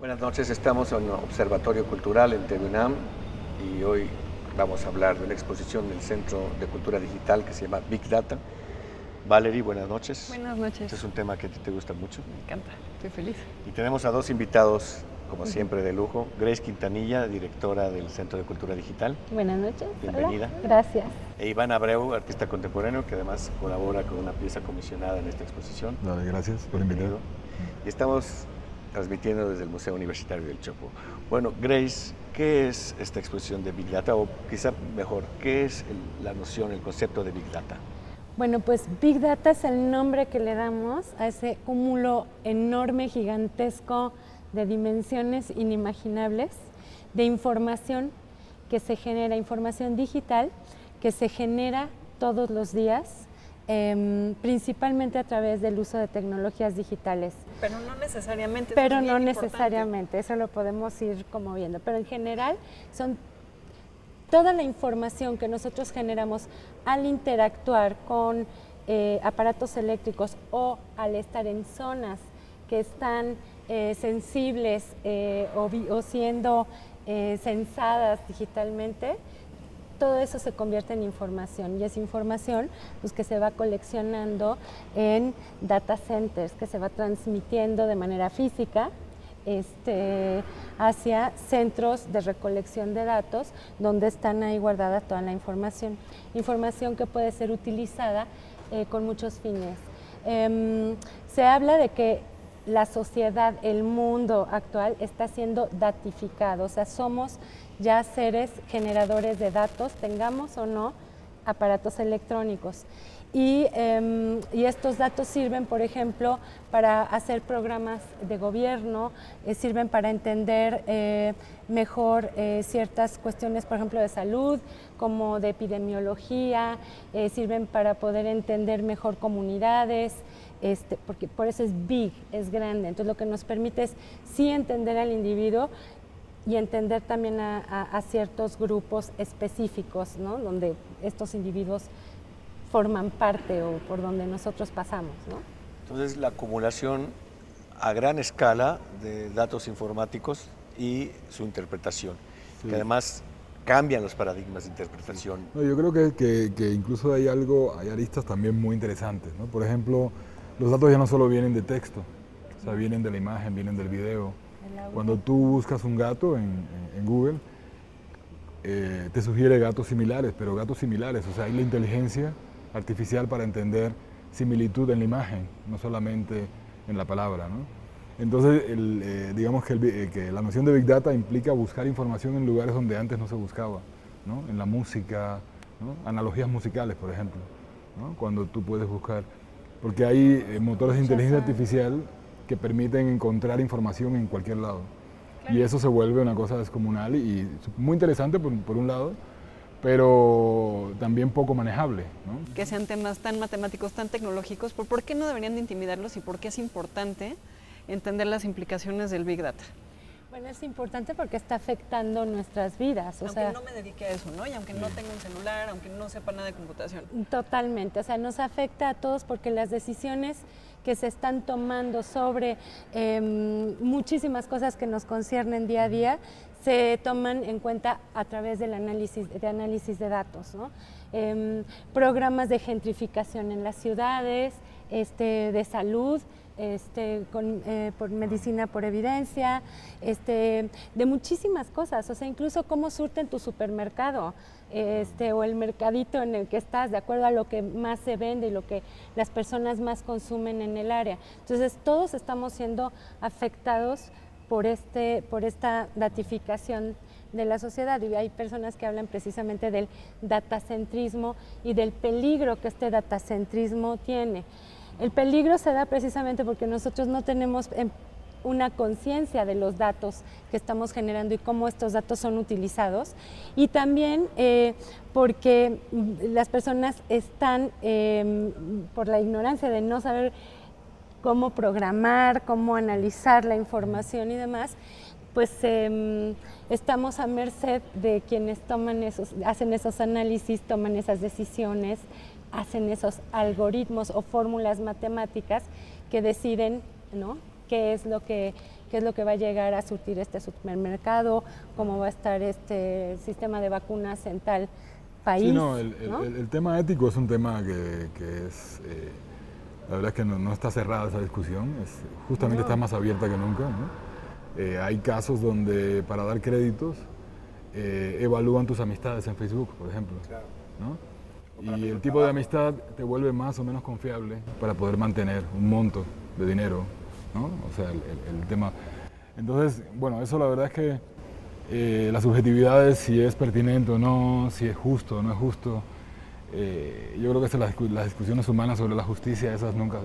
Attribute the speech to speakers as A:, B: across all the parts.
A: Buenas noches, estamos en el Observatorio Cultural en TV UNAM y hoy vamos a hablar de una exposición del Centro de Cultura Digital que se llama Big Data. Valerie, buenas noches.
B: Buenas noches.
A: Este es un tema que a ti te gusta mucho.
B: Me encanta, estoy feliz.
A: Y tenemos a dos invitados, como siempre, de lujo. Grace Quintanilla, directora del Centro de Cultura Digital.
C: Buenas noches.
A: Bienvenida.
C: Hola. Gracias.
A: E Iván Abreu, artista contemporáneo, que además colabora con una pieza comisionada en esta exposición.
D: Dale, gracias por invitarme.
A: Y estamos transmitiendo desde el Museo Universitario del Chopo. Bueno, Grace, ¿qué es esta exposición de Big Data? O quizá mejor, ¿qué es la noción, el concepto de Big Data?
C: Bueno, pues Big Data es el nombre que le damos a ese cúmulo enorme, gigantesco, de dimensiones inimaginables, de información que se genera, información digital que se genera todos los días, principalmente a través del uso de tecnologías digitales.
B: Pero no necesariamente.
C: Pero no necesariamente, eso lo podemos ir como viendo. Pero en general son toda la información que nosotros generamos al interactuar con aparatos eléctricos o al estar en zonas que están sensibles o siendo censadas digitalmente. Todo eso se convierte en información y es información pues, que se va coleccionando en data centers, que se va transmitiendo de manera física hacia centros de recolección de datos donde están ahí guardada toda la información. Información que puede ser utilizada con muchos fines. Se habla de que la sociedad, el mundo actual está siendo datificado, o sea, somos ya seres generadores de datos, tengamos o no aparatos electrónicos. Y estos datos sirven, por ejemplo, para hacer programas de gobierno, sirven para entender mejor ciertas cuestiones, por ejemplo, de salud, como de epidemiología, sirven para poder entender mejor comunidades, porque por eso es big, es grande. Entonces lo que nos permite es sí entender al individuo y entender también a ciertos grupos específicos, ¿no? Donde estos individuos forman parte o por donde nosotros pasamos, ¿no?
A: Entonces, la acumulación a gran escala de datos informáticos y su interpretación, sí, que además cambian los paradigmas de interpretación.
D: No, yo creo que incluso hay aristas también muy interesantes, ¿no? Por ejemplo, los datos ya no solo vienen de texto, o sea, vienen de la imagen, vienen del video. Cuando tú buscas un gato en Google, te sugiere gatos similares, pero gatos similares, o sea, hay la inteligencia artificial para entender similitud en la imagen, no solamente en la palabra, ¿no? Entonces, digamos que la noción de Big Data implica buscar información en lugares donde antes no se buscaba, ¿no? En la música, ¿no? Analogías musicales, por ejemplo, ¿no? Cuando tú puedes buscar, porque hay motores de inteligencia artificial que permiten encontrar información en cualquier lado. Claro. Y eso se vuelve una cosa descomunal y muy interesante por un lado, pero también poco manejable, ¿no?
B: Que sean temas tan matemáticos, tan tecnológicos, ¿por qué no deberían de intimidarlos y por qué es importante entender las implicaciones del Big Data?
C: Bueno, es importante porque está afectando nuestras vidas.
B: Aunque no me dedique a eso, ¿no? Y aunque no tenga un celular, aunque no sepa nada de computación.
C: Totalmente, o sea, nos afecta a todos porque las decisiones que se están tomando sobre muchísimas cosas que nos conciernen día a día se toman en cuenta a través del análisis de datos, ¿no? Programas de gentrificación en las ciudades, de salud, por medicina por evidencia, de muchísimas cosas, o sea, incluso cómo surten tu supermercado, o el mercadito en el que estás, de acuerdo a lo que más se vende y lo que las personas más consumen en el área. Entonces, todos estamos siendo afectados por esta datificación de la sociedad, y hay personas que hablan precisamente del datacentrismo y del peligro que este datacentrismo tiene. El peligro se da precisamente porque nosotros no tenemos una conciencia de los datos que estamos generando y cómo estos datos son utilizados, y también porque las personas están, por la ignorancia de no saber cómo programar, cómo analizar la información y demás, pues estamos a merced de quienes hacen esos análisis, toman esas decisiones, hacen esos algoritmos o fórmulas matemáticas que deciden, ¿no?, qué es lo que qué es lo que va a llegar a surtir este supermercado, cómo va a estar este sistema de vacunas en tal país.
D: Sí, no,
C: ¿no?
D: el tema ético es un tema que es, la verdad es que no está cerrada esa discusión, justamente está más abierta que nunca, ¿no? Hay casos donde para dar créditos evalúan tus amistades en Facebook, por ejemplo, ¿no? Y el tipo de amistad te vuelve más o menos confiable para poder mantener un monto de dinero, ¿no? O sea, el tema. Entonces, bueno, eso la verdad es que la subjetividad es si es pertinente o no, si es justo o no es justo. Yo creo que las discusiones humanas sobre la justicia, esas nunca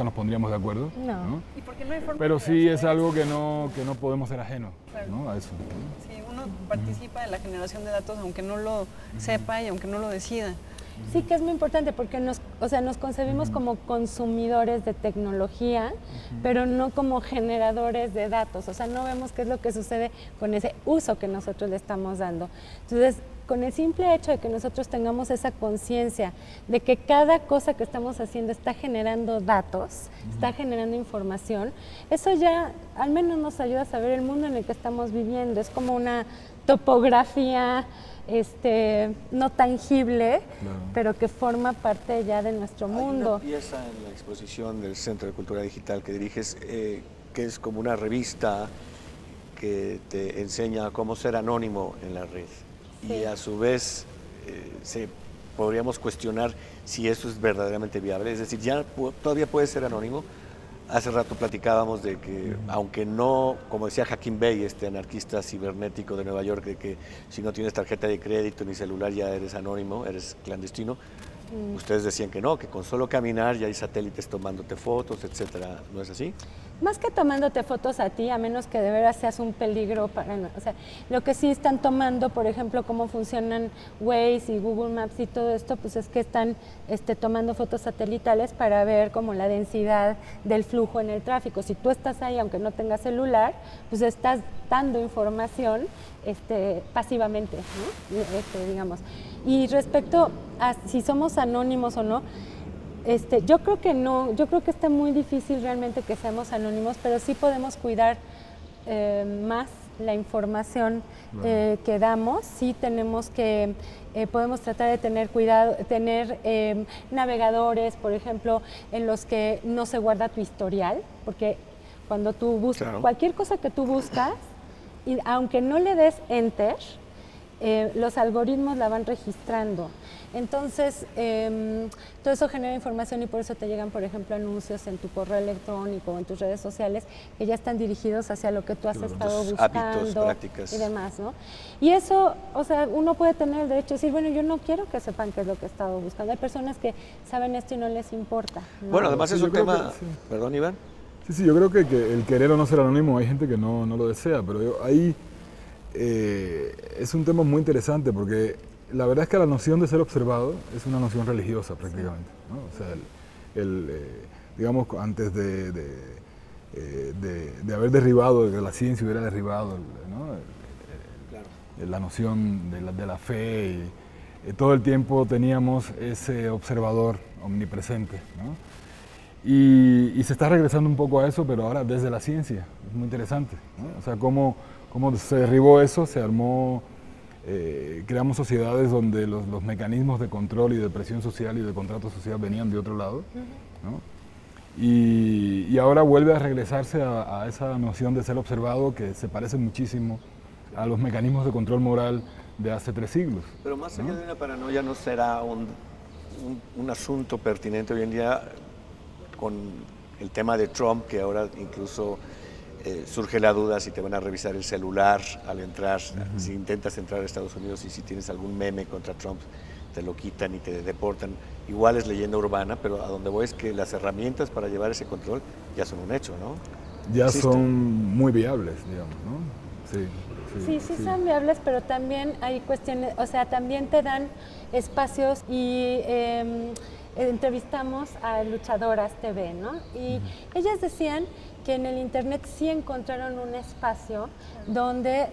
D: nos pondríamos de acuerdo. ¿No?
B: ¿Y por qué no hay forma
D: Pero
B: de
D: sí es
B: hacer
D: algo que no podemos ser ajenos,
B: Claro.
D: ¿no? A eso, ¿no?
B: Sí, uno participa de la generación de datos aunque no lo sepa y aunque no lo decida.
C: Sí, que es muy importante porque nos concebimos como consumidores de tecnología, pero no como generadores de datos. O sea, no vemos qué es lo que sucede con ese uso que nosotros le estamos dando. Entonces, con el simple hecho de que nosotros tengamos esa conciencia de que cada cosa que estamos haciendo está generando datos, está generando información, eso ya al menos nos ayuda a saber el mundo en el que estamos viviendo. Es como una topografía no tangible, pero que forma parte ya de nuestro mundo.
A: Hay una pieza en la exposición del Centro de Cultura Digital que diriges, que es como una revista que te enseña cómo ser anónimo en la red.
C: Sí.
A: Y a su vez podríamos cuestionar si eso es verdaderamente viable. Es decir, todavía puede ser anónimo. Hace rato platicábamos de que, aunque no, como decía Hakim Bey, este anarquista cibernético de Nueva York, de que si no tienes tarjeta de crédito ni celular ya eres anónimo, eres clandestino. Ustedes decían que no, que con solo caminar ya hay satélites tomándote fotos, etcétera. ¿No es así?
C: Más que tomándote fotos a ti, a menos que de veras seas un peligro para... O sea, lo que sí están tomando, por ejemplo, cómo funcionan Waze y Google Maps y todo esto, pues es que están tomando fotos satelitales para ver como la densidad del flujo en el tráfico. Si tú estás ahí, aunque no tengas celular, pues estás dando información pasivamente, ¿no? Digamos. Y respecto a si somos anónimos o no, yo creo que no, yo creo que está muy difícil realmente que seamos anónimos, pero sí podemos cuidar más la información que damos. Sí tenemos que, podemos tratar de tener cuidado, tener navegadores, por ejemplo, en los que no se guarda tu historial, porque cuando tú buscas, claro, cualquier cosa que tú buscas, y aunque no le des enter, los algoritmos la van registrando. Entonces, todo eso genera información y por eso te llegan, por ejemplo, anuncios en tu correo electrónico o en tus redes sociales que ya están dirigidos hacia lo que tú has estado buscando,
A: hábitos, prácticas
C: y demás, ¿no? Y eso, o sea, uno puede tener el derecho de decir, bueno, yo no quiero que sepan qué es lo que he estado buscando. Hay personas que saben esto y no les importa, ¿no?
A: Bueno, además es un tema... Sí. Perdón, Iván.
D: Sí, yo creo que el querer o no ser anónimo, hay gente que no lo desea, pero ahí es un tema muy interesante porque la verdad es que la noción de ser observado es una noción religiosa prácticamente, ¿no? O sea, digamos, antes de haber derribado, de que la ciencia hubiera derribado, ¿no? La noción de la fe, y todo el tiempo teníamos ese observador omnipresente, ¿no? Y se está regresando un poco a eso, pero ahora desde la ciencia, es muy interesante, ¿no? O sea, cómo se derribó eso, se armó... creamos sociedades donde los mecanismos de control y de presión social y de contrato social venían de otro lado, ¿no? Y ahora vuelve a regresarse a esa noción de ser observado que se parece muchísimo a los mecanismos de control moral de hace 3 siglos.
A: Pero más allá de una paranoia, ¿no será un asunto pertinente hoy en día con el tema de Trump, que ahora incluso... surge la duda si te van a revisar el celular al entrar, si intentas entrar a Estados Unidos y si tienes algún meme contra Trump, te lo quitan y te deportan. Igual es leyenda urbana, pero a donde voy es que las herramientas para llevar ese control ya son un hecho, ¿no?
D: Ya son muy viables, digamos, ¿no?
C: Sí, son viables, pero también hay cuestiones, o sea, también te dan espacios y... entrevistamos a Luchadoras TV, ¿no? Y ellas decían que en el internet sí encontraron un espacio donde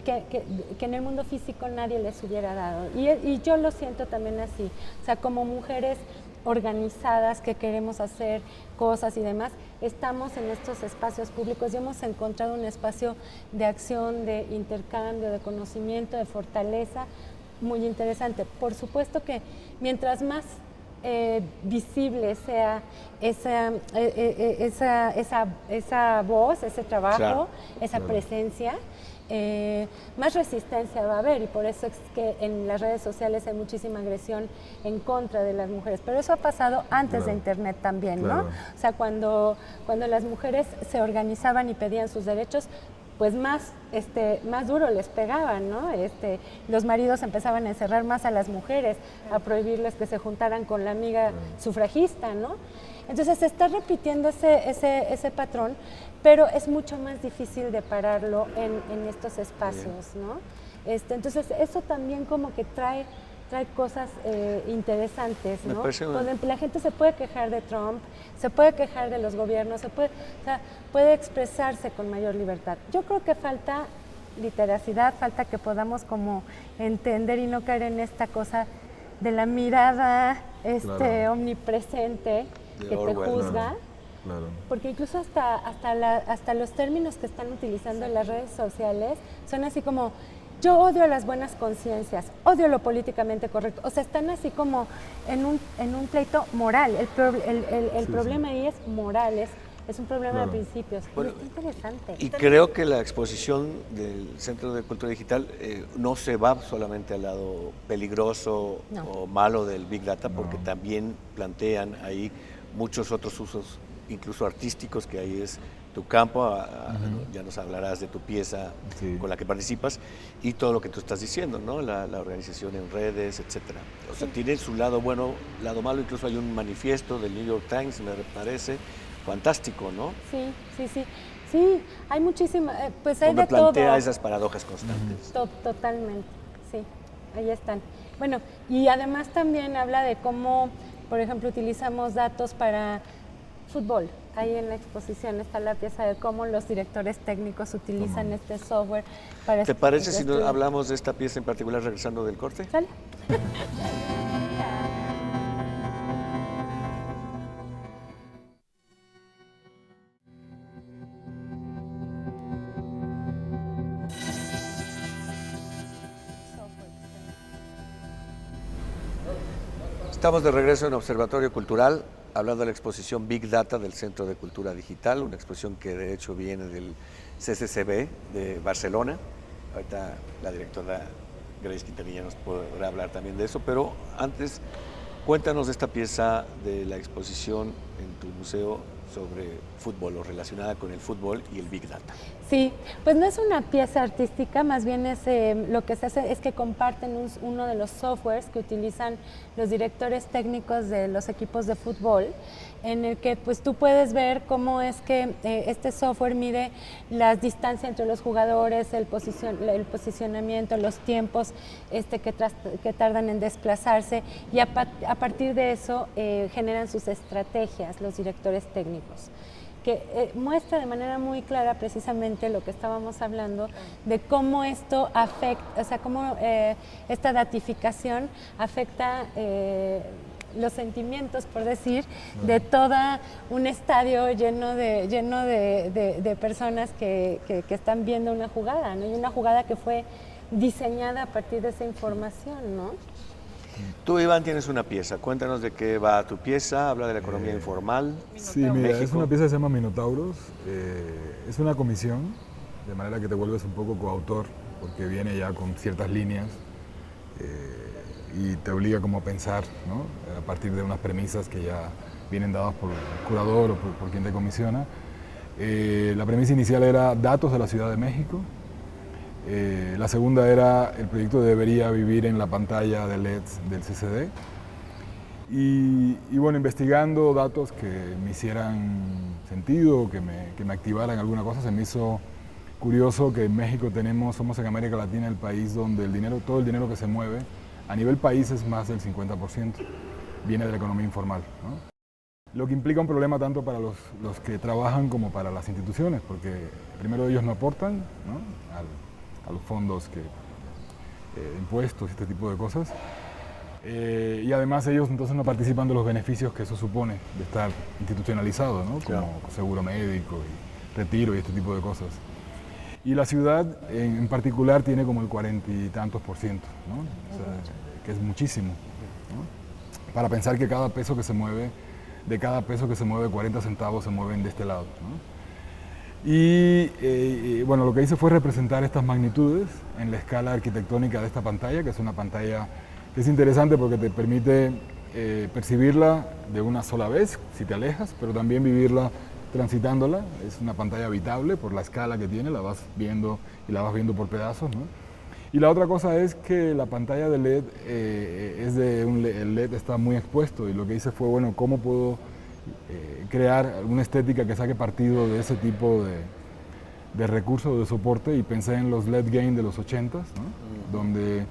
C: que en el mundo físico nadie les hubiera dado. Y yo lo siento también así. O sea, como mujeres organizadas, que queremos hacer cosas y demás, estamos en estos espacios públicos y hemos encontrado un espacio de acción, de intercambio, de conocimiento, de fortaleza muy interesante. Por supuesto que mientras más visible sea esa voz, ese trabajo,
A: claro,
C: esa presencia, más resistencia va a haber, y por eso es que en las redes sociales hay muchísima agresión en contra de las mujeres. Pero eso ha pasado antes de Internet también, ¿no? O sea, cuando las mujeres se organizaban y pedían sus derechos, pues más duro les pegaban, ¿no? Los maridos empezaban a encerrar más a las mujeres, a prohibirles que se juntaran con la amiga sufragista, ¿no? Entonces se está repitiendo ese patrón, pero es mucho más difícil de pararlo en estos espacios, ¿no? Entonces eso también como que trae cosas interesantes, ¿no? La gente se puede quejar de Trump, se puede quejar de los gobiernos, puede expresarse con mayor libertad. Yo creo que falta literacidad, falta que podamos como entender y no caer en esta cosa de la mirada omnipresente que te juzga.
D: Claro.
C: Porque incluso hasta los términos que están utilizando en las redes sociales son así como: yo odio las buenas conciencias, odio lo políticamente correcto. O sea, están así como en un pleito moral. El problema ahí es moral, es un problema de principios.
A: Bueno,
C: está interesante.
A: Y creo que la exposición del Centro de Cultura Digital no se va solamente al lado peligroso o malo del Big Data, porque también plantean ahí muchos otros usos, incluso artísticos, que ahí es tu campo. Ya nos hablarás de tu pieza con la que participas y todo lo que tú estás diciendo, ¿no? La organización en redes, etcétera. O sea, tiene su lado bueno, lado malo. Incluso hay un manifiesto del New York Times, me parece, fantástico, ¿no?
C: Sí, hay muchísima, pues hay
A: donde
C: de todo.
A: plantea esas paradojas constantes.
C: Totalmente, sí, ahí están. Bueno, y además también habla de cómo, por ejemplo, utilizamos datos para fútbol. Ahí en la exposición está la pieza de cómo los directores técnicos utilizan este software para...
A: ¿Te parece si no hablamos de esta pieza en particular regresando del corte?
C: ¿Sale?
A: Estamos de regreso en Observatorio Cultural, hablando de la exposición Big Data del Centro de Cultura Digital, una exposición que de hecho viene del CCCB de Barcelona. Ahorita la directora Grace Quintanilla nos podrá hablar también de eso, pero antes cuéntanos de esta pieza de la exposición en tu museo sobre fútbol o relacionada con el fútbol y el Big Data.
C: Sí, pues no es una pieza artística, más bien es lo que se hace es que comparten uno de los softwares que utilizan los directores técnicos de los equipos de fútbol, en el que pues tú puedes ver cómo es que este software mide las distancias entre los jugadores, el posicionamiento, los tiempos que tardan en desplazarse, y a partir de eso generan sus estrategias los directores técnicos, que muestra de manera muy clara precisamente lo que estábamos hablando de cómo esto afecta, o sea, cómo esta datificación afecta los sentimientos, por decir, de todo un estadio lleno de personas que están viendo una jugada, ¿no? Y una jugada que fue diseñada a partir de esa información, ¿no?
A: Tú, Iván, tienes una pieza. Cuéntanos de qué va tu pieza. Habla de la economía informal.
D: Sí, mira, es una pieza que se llama Minotauros. Es una comisión, de manera que te vuelves un poco coautor, porque viene ya con ciertas líneas y te obliga como a pensar, ¿no? A partir de unas premisas que ya vienen dadas por el curador o por quien te comisiona. La premisa inicial era datos de la Ciudad de México. La segunda era el proyecto debería vivir en la pantalla de LEDs del CCD. Y bueno, investigando datos que me hicieran sentido, que me activaran alguna cosa, se me hizo curioso que en México somos en América Latina el país donde todo el dinero que se mueve a nivel país es más del 50%, viene de la economía informal, ¿no? Lo que implica un problema tanto para los que trabajan como para las instituciones, porque primero ellos no aportan, ¿no? a los fondos, impuestos y este tipo de cosas. Y además ellos entonces no participan de los beneficios que eso supone de estar institucionalizado, ¿no? Como seguro médico y retiro y este tipo de cosas. Y la ciudad en particular tiene como el 40 y tantos %, ¿no? O sea, que es muchísimo, ¿no? Para pensar que cada peso que se mueve, de cada peso que se mueve, 40 centavos se mueven de este lado, ¿no? Y bueno, lo que hice fue representar estas magnitudes en la escala arquitectónica de esta pantalla, que es una pantalla que es interesante porque te permite percibirla de una sola vez, si te alejas, pero también vivirla transitándola. Es una pantalla habitable por la escala que tiene, la vas viendo y la vas viendo por pedazos, ¿no? Y la otra cosa es que la pantalla de LED el LED está muy expuesto, y lo que hice fue, bueno, ¿cómo puedo crear una estética que saque partido de ese tipo de recursos de soporte? Y pensé en los LED Gain de los 80s, ¿no? Donde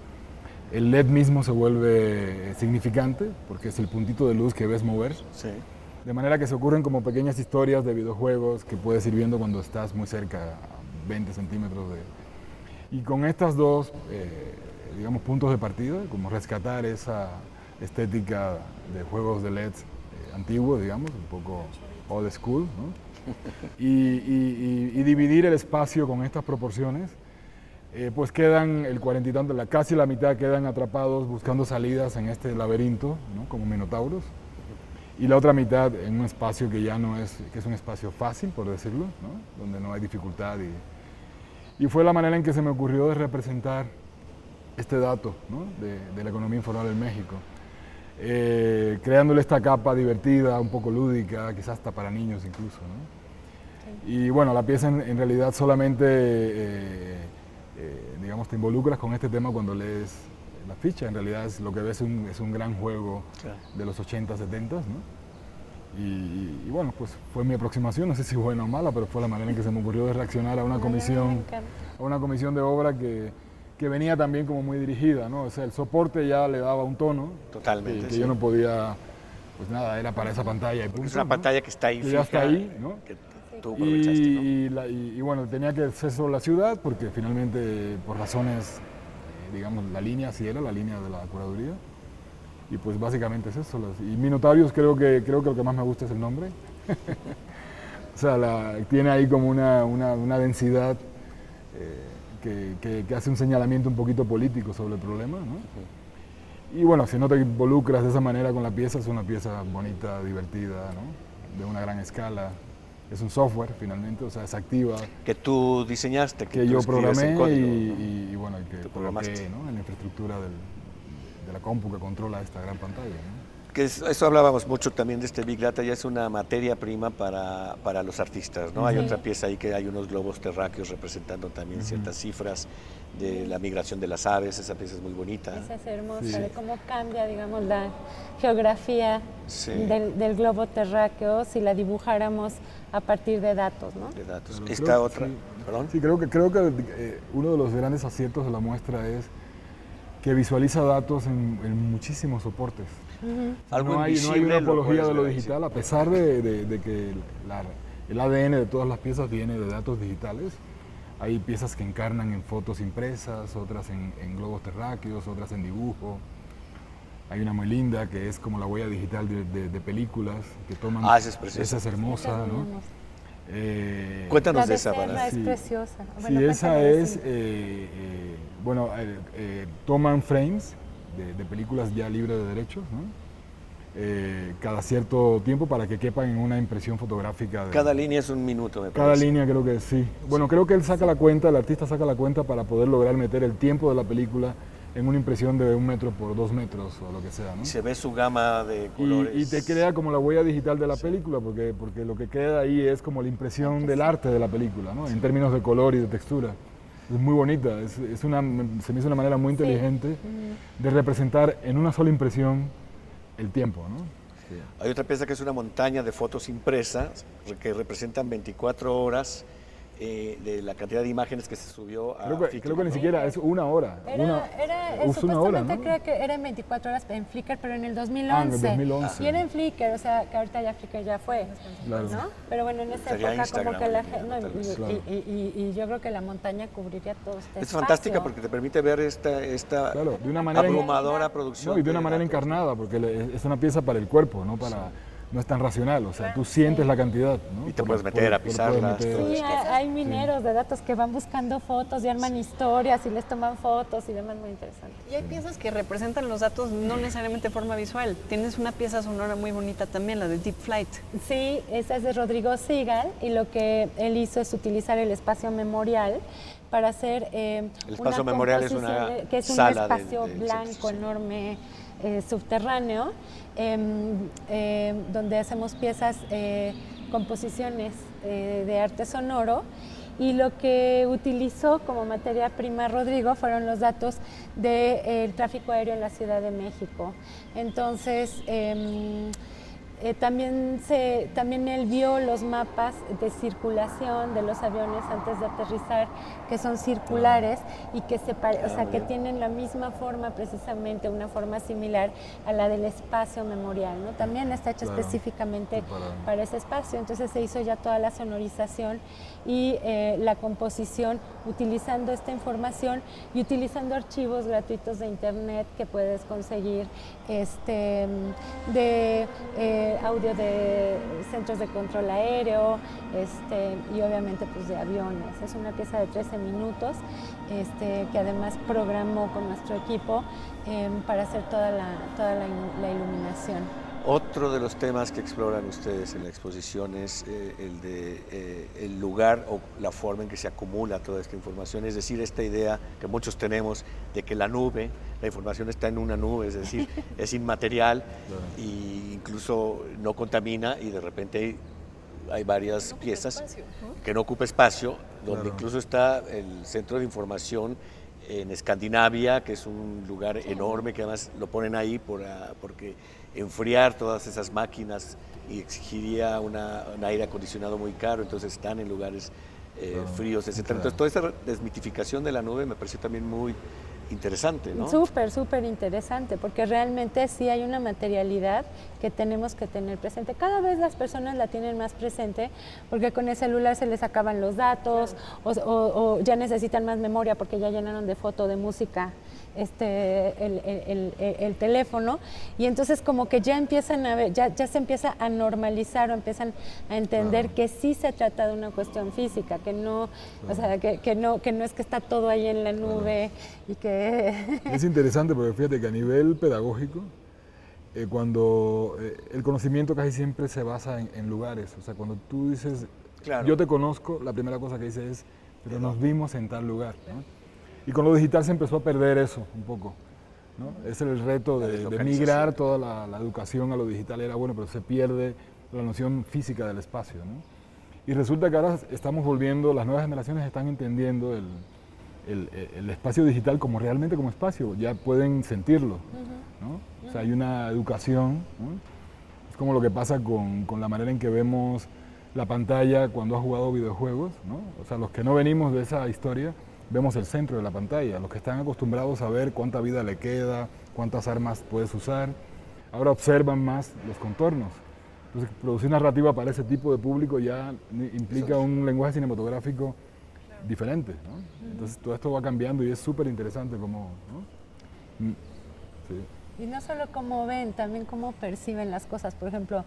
D: el LED mismo se vuelve significante porque es el puntito de luz que ves mover.
A: Sí.
D: De manera que se ocurren como pequeñas historias de videojuegos que puedes ir viendo cuando estás muy cerca, a 20 centímetros de... Y con estas dos, digamos, puntos de partida, como rescatar esa estética de juegos de LED antiguos, digamos, un poco old school, ¿no? y dividir el espacio con estas proporciones, pues quedan el 40 y tanto, casi la mitad quedan atrapados buscando salidas en este laberinto, ¿no? Como minotauros. Y la otra mitad en un espacio que ya no es, que es un espacio fácil, por decirlo, ¿no? Donde no hay dificultad. Y fue la manera en que se me ocurrió de representar este dato, ¿no? de la economía informal en México, creándole esta capa divertida, un poco lúdica, quizás hasta para niños incluso, ¿no? Sí. Y bueno, la pieza en realidad solamente, digamos, te involucras con este tema cuando lees la ficha. En realidad lo que ves es un gran juego de los 80, 70, ¿no? Y bueno, pues fue mi aproximación, no sé si buena o mala, pero fue la manera en que se me ocurrió de reaccionar a una comisión de obra que venía también como muy dirigida, ¿no? O sea, el soporte ya le daba un tono.
A: Totalmente.
D: Que sí. Yo no podía, pues nada, era para esa pantalla. Y punto,
A: es una pantalla, ¿no? Que está ahí
D: que
A: fija,
D: ya está ahí, ¿no?
A: Que tú aprovechaste, ¿no?
D: Y bueno, tenía que ser sobre la ciudad, porque finalmente, por razones, digamos, la línea así era, la línea de la curaduría. Y pues básicamente es eso. Y Minotaurios creo que lo que más me gusta es el nombre. O sea, tiene ahí como una densidad que hace un señalamiento un poquito político sobre el problema, ¿no? Y bueno, si no te involucras de esa manera con la pieza, es una pieza bonita, divertida, ¿no? De una gran escala. Es un software finalmente, o sea, es activa.
A: Que tú diseñaste,
D: que yo programé y bueno, que
A: programaste,
D: ¿no? En la infraestructura de la compu que controla esta gran pantalla, ¿no?
A: Que eso hablábamos mucho también de este Big Data, ya es una materia prima para los artistas, ¿no? Hay otra pieza ahí que hay unos globos terráqueos representando también ciertas cifras de la migración de las aves. Esa pieza es muy bonita.
C: Esa es hermosa, de cómo cambia, digamos, la geografía del globo terráqueo si la dibujáramos a partir de datos, ¿no?
A: De datos. Esta otra, ¿perdón?
D: Sí, creo que uno de los grandes aciertos de la muestra es que visualiza datos en muchísimos soportes.
A: Algo
D: no hay
A: invisible,
D: una apología de lo
A: ver,
D: digital, a pesar de que el ADN de todas las piezas viene de datos digitales. Hay piezas que encarnan en fotos impresas, otras en globos terráqueos, otras en dibujo. Hay una muy linda que es como la huella digital de películas que toman.
A: Esa es preciosa.
D: Esa es hermosa, ¿no?
A: Cuéntanos de esa,
C: Selma es preciosa.
D: Bueno, sí, esa es, toman frames de películas ya libres de derechos, ¿no? Cada cierto tiempo para que quepan en una impresión fotográfica.
A: Cada línea es un minuto, me parece.
D: Cada línea creo que sí. Bueno, creo que él saca la cuenta, el artista saca la cuenta para poder lograr meter el tiempo de la película en una impresión de 1 metro por 2 metros o lo que sea, ¿no?
A: Y se ve su gama de colores.
D: Y te crea como la huella digital de la película, porque lo que queda ahí es como la impresión del arte de la película, ¿no? En términos de color y de textura. Es muy bonita, se me hizo una manera muy inteligente de representar en una sola impresión el tiempo, ¿no? Sí.
A: Hay otra pieza que es una montaña de fotos impresas que representan 24 horas de la cantidad de imágenes que se subió a
D: creo que ni siquiera es una hora.
C: Supuestamente
D: ¿no?
C: creo que era en 24 horas en Flickr, pero en el 2011.
D: Ah, en el 2011.
C: Y era en Flickr, o sea, que ahorita ya Flickr ya fue,
D: Claro.
C: ¿no? Pero bueno, en esa
A: Estaría
C: época como
A: Instagram,
C: que la
A: ¿no?
C: gente...
A: Tal vez.
D: Claro.
C: Y yo creo que la montaña cubriría todo este
A: Es
C: espacio.
A: fantástica porque te permite ver esta
D: Claro, de una manera
A: abrumadora producción.
D: No, y de una manera
A: datos.
D: encarnada, porque es una pieza para el cuerpo, no es tan racional, o sea, tú sientes la cantidad, ¿no?
A: Y te puedes meter a pisarlas, todo
C: Sí,
A: esto.
C: hay mineros de datos que van buscando fotos y arman historias y les toman fotos y demás, muy interesante.
B: Y hay piezas que representan los datos no necesariamente de forma visual. Tienes una pieza sonora muy bonita también, la de Deep Flight.
C: Sí, esa es de Rodrigo Sigal y lo que él hizo es utilizar el espacio memorial para hacer
A: El espacio memorial es una
C: que es un
A: sala de
C: espacio blanco
A: exposición.
C: enorme subterráneo donde hacemos piezas, composiciones de arte sonoro. Y lo que utilizó como materia prima Rodrigo fueron los datos del tráfico aéreo en la Ciudad de México. Entonces, también él vio los mapas de circulación de los aviones antes de aterrizar, que son circulares y que que tienen la misma forma, precisamente una forma similar a la del espacio memorial, ¿no? También está hecha específicamente para ese espacio. Entonces se hizo ya toda la sonorización y la composición utilizando esta información y utilizando archivos gratuitos de internet que puedes conseguir de audio de centros de control aéreo y obviamente pues de aviones. Es una pieza de 13 minutos que además programó con nuestro equipo para hacer toda la iluminación.
A: Otro de los temas que exploran ustedes en la exposición es el de el lugar o la forma en que se acumula toda esta información, es decir, esta idea que muchos tenemos de que la nube, la información está en una nube, es decir, es inmaterial e incluso no contamina y de repente hay varias piezas que no ocupa espacio, donde incluso está el centro de información en Escandinavia, que es un lugar enorme, que además lo ponen ahí porque enfriar todas esas máquinas y exigiría un aire acondicionado muy caro, entonces están en lugares fríos, etc. Entonces toda esa desmitificación de la nube me pareció también muy interesante, ¿no?
C: Súper interesante, porque realmente sí hay una materialidad que tenemos que tener presente. Cada vez las personas la tienen más presente, porque con el celular se les acaban los datos, o ya necesitan más memoria porque ya llenaron de foto, de música, el teléfono, y entonces como que ya empiezan a ver, ya se empieza a normalizar o empiezan a entender que sí se trata de una cuestión física, que no, o sea, que no es que está todo ahí en la nube y que...
D: Es interesante porque fíjate que a nivel pedagógico, cuando el conocimiento casi siempre se basa en lugares, o sea, cuando tú dices, yo te conozco, la primera cosa que dices es, pero nos vimos en tal lugar, ¿no? Y con lo digital se empezó a perder eso un poco, ¿no? Ese era el reto de migrar toda la educación a lo digital, era bueno, pero se pierde la noción física del espacio, ¿no? Y resulta que ahora estamos volviendo, las nuevas generaciones están entendiendo el espacio digital como realmente como espacio, ya pueden sentirlo, ¿no? O sea, hay una educación, ¿no? Es como lo que pasa con la manera en que vemos la pantalla cuando has jugado videojuegos, ¿no? O sea, los que no venimos de esa historia, vemos el centro de la pantalla, los que están acostumbrados a ver cuánta vida le queda, cuántas armas puedes usar, ahora observan más los contornos. Entonces, producir narrativa para ese tipo de público ya implica un lenguaje cinematográfico diferente, ¿no? Entonces, todo esto va cambiando y es súper interesante como, ¿no? Sí.
C: Y no solo cómo ven, también cómo perciben las cosas. Por ejemplo,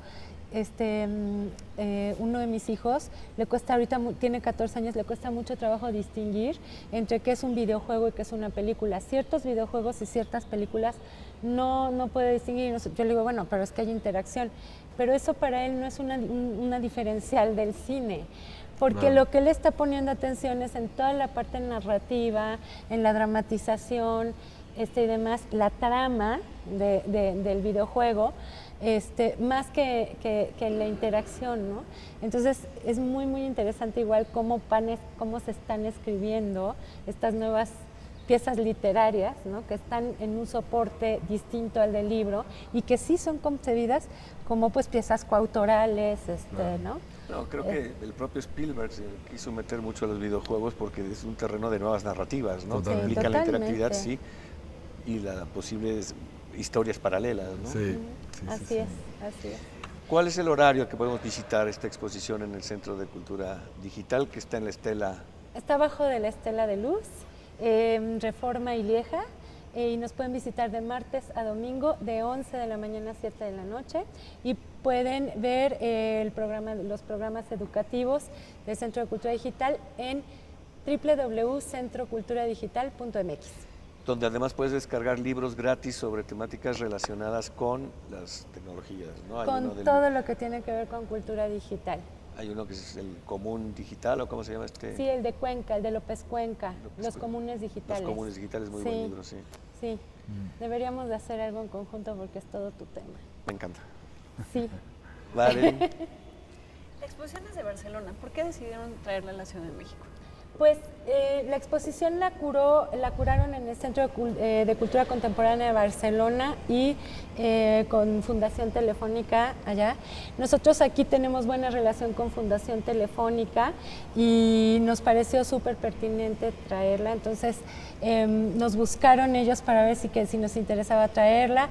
C: uno de mis hijos le cuesta ahorita, tiene 14 años, le cuesta mucho trabajo distinguir entre qué es un videojuego y qué es una película. Ciertos videojuegos y ciertas películas no puede distinguir. Yo le digo, bueno, pero es que hay interacción. Pero eso para él no es una diferencial del cine. Porque lo que él está poniendo atención es en toda la parte narrativa, en la dramatización y demás, la trama del videojuego, más que en la interacción, ¿no? Entonces es muy interesante igual cómo se están escribiendo estas nuevas piezas literarias, ¿no? Que están en un soporte distinto al del libro y que sí son concebidas como pues piezas coautorales, ¿no?
A: No, creo que el propio Spielberg se quiso meter mucho a los videojuegos porque es un terreno de nuevas narrativas, ¿no?
D: Totalmente.
A: Implica la
C: Totalmente.
A: interactividad, sí, y las posibles historias paralelas, ¿no?
D: Sí,
C: Así es, así es.
A: ¿Cuál es el horario que podemos visitar esta exposición en el Centro de Cultura Digital que está en la Estela?
C: Está abajo de la Estela de Luz, Reforma y Lieja, y nos pueden visitar de martes a domingo de 11 de la mañana a 7 de la noche y pueden ver los programas educativos del Centro de Cultura Digital en www.centroculturadigital.mx.
A: Donde además puedes descargar libros gratis sobre temáticas relacionadas con las tecnologías, ¿no? Hay uno
C: Con
A: del-
C: todo lo que tiene que ver con cultura digital.
A: Hay uno que es el Común Digital, ¿o cómo se llama este?
C: Sí, el de Cuenca, el de López Cuenca,
A: López
C: los
A: Cuenca.
C: comunes digitales.
A: Los Comunes Digitales, muy
C: Sí.
A: buen libro, sí.
C: Sí, deberíamos de hacer algo en conjunto porque es todo tu tema.
A: Me encanta.
C: Sí.
A: Vale.
B: La exposición es de Barcelona. ¿Por qué decidieron traerla a la Ciudad de México?
C: Pues la exposición la curaron en el Centro de Cultura Contemporánea de Barcelona y con Fundación Telefónica allá. Nosotros aquí tenemos buena relación con Fundación Telefónica y nos pareció súper pertinente traerla, entonces nos buscaron ellos para ver si nos interesaba traerla.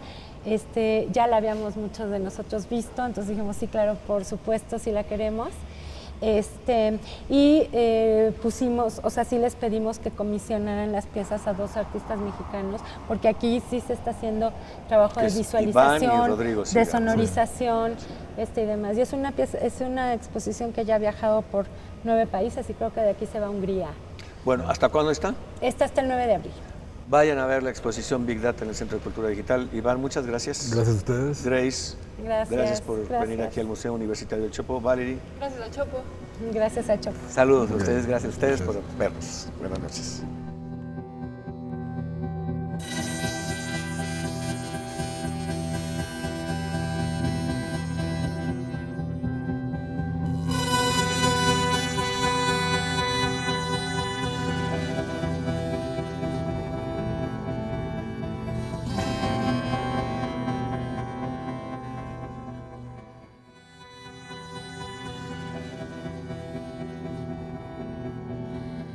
C: Ya la habíamos muchos de nosotros visto, entonces dijimos sí, claro, por supuesto, sí la queremos. Pusimos, o sea, sí les pedimos que comisionaran las piezas a 2 artistas mexicanos, porque aquí sí se está haciendo trabajo
A: Que
C: de
A: es
C: visualización,
A: Iván y Rodrigo
C: de
A: Siga.
C: sonorización, y demás. Y es una exposición que ya ha viajado por 9 países y creo que de aquí se va a Hungría.
A: Bueno, ¿hasta cuándo está?
C: Esta hasta el 9 de abril.
A: Vayan a ver la exposición Big Data en el Centro de Cultura Digital. Iván, muchas gracias.
D: Gracias a ustedes.
A: Grace,
C: Gracias.
A: por venir aquí al Museo Universitario del Chopo. Valerie,
B: Gracias al Chopo.
C: Gracias a Chopo.
A: saludos a ustedes, gracias a ustedes por vernos. Buenas noches.